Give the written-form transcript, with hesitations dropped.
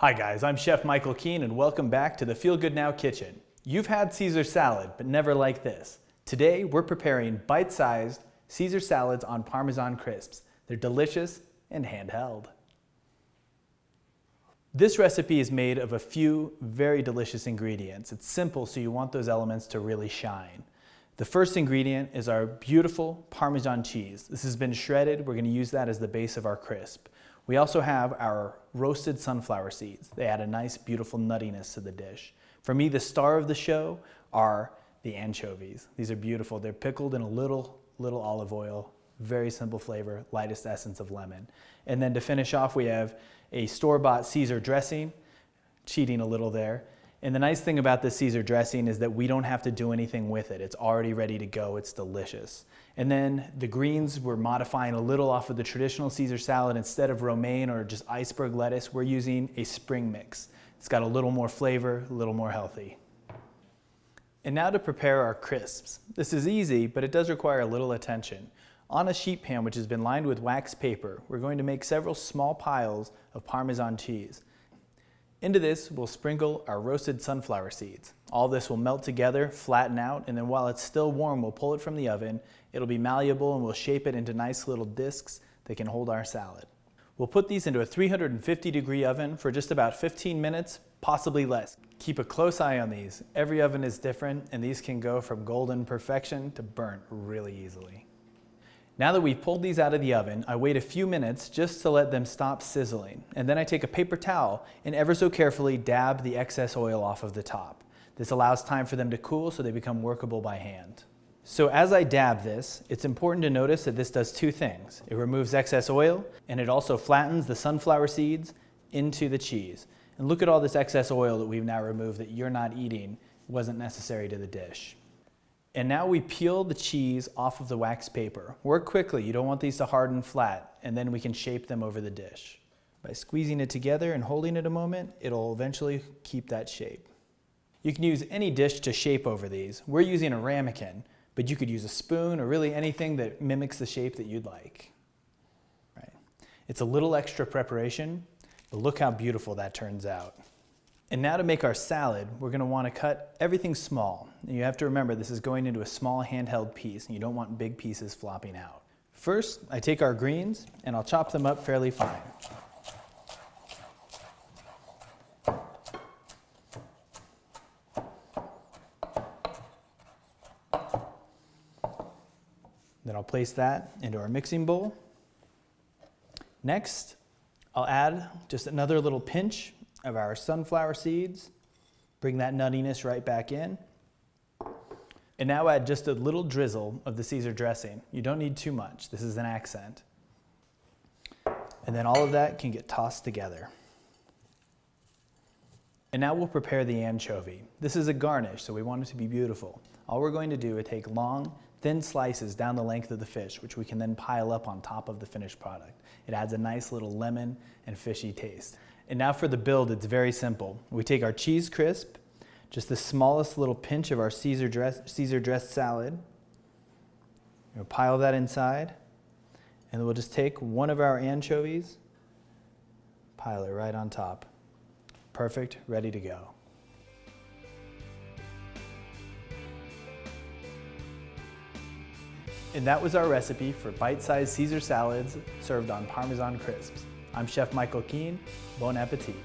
Hi guys, I'm Chef Michael Keane and welcome back to the Feel Good Now Kitchen. You've had Caesar salad, but never like this. Today we're preparing bite-sized Caesar salads on Parmesan crisps. They're delicious and handheld. This recipe is made of a few very delicious ingredients. It's simple, so you want those elements to really shine. The first ingredient is our beautiful Parmesan cheese. This has been shredded. We're going to use that as the base of our crisp. We also have our roasted sunflower seeds. They add a nice, beautiful nuttiness to the dish. For me, the star of the show are the anchovies. These are beautiful. They're pickled in a little olive oil, very simple flavor, lightest essence of lemon. And then to finish off, we have a store-bought Caesar dressing, cheating a little there. And the nice thing about this Caesar dressing is that we don't have to do anything with it. It's already ready to go. It's delicious. And then the greens, we're modifying a little off of the traditional Caesar salad. Instead of romaine or just iceberg lettuce, we're using a spring mix. It's got a little more flavor, a little more healthy. And now to prepare our crisps. This is easy, but it does require a little attention. On a sheet pan, which has been lined with wax paper, we're going to make several small piles of Parmesan cheese. Into this, we'll sprinkle our roasted sunflower seeds. All this will melt together, flatten out, and then while it's still warm, we'll pull it from the oven. It'll be malleable and we'll shape it into nice little discs that can hold our salad. We'll put these into a 350-degree oven for just about 15 minutes, possibly less. Keep a close eye on these. Every oven is different, and these can go from golden perfection to burnt really easily. Now that we've pulled these out of the oven, I wait a few minutes just to let them stop sizzling. And then I take a paper towel and ever so carefully dab the excess oil off of the top. This allows time for them to cool so they become workable by hand. So as I dab this, it's important to notice that this does two things. It removes excess oil, and it also flattens the sunflower seeds into the cheese. And look at all this excess oil that we've now removed that you're not eating. It wasn't necessary to the dish. And now we peel the cheese off of the wax paper. Work quickly, you don't want these to harden flat, and then we can shape them over the dish. By squeezing it together and holding it a moment, it'll eventually keep that shape. You can use any dish to shape over these. We're using a ramekin, but you could use a spoon or really anything that mimics the shape that you'd like. Right. It's a little extra preparation, but look how beautiful that turns out. And now to make our salad, we're going to want to cut everything small. And you have to remember this is going into a small handheld piece, and you don't want big pieces flopping out. First, I take our greens and I'll chop them up fairly fine. Then I'll place that into our mixing bowl. Next, I'll add just another little pinch of our sunflower seeds. Bring that nuttiness right back in. And now add just a little drizzle of the Caesar dressing. You don't need too much. This is an accent. And then all of that can get tossed together. And now we'll prepare the anchovy. This is a garnish, so we want it to be beautiful. All we're going to do is take long, thin slices down the length of the fish, which we can then pile up on top of the finished product. It adds a nice little lemon and fishy taste. And now for the build, it's very simple. We take our cheese crisp, just the smallest little pinch of our Caesar dressed salad. We'll pile that inside, and then we'll just take one of our anchovies, pile it right on top. Perfect, ready to go. And that was our recipe for bite-sized Caesar salads served on Parmesan crisps. I'm Chef Michael Keane. Bon appetit.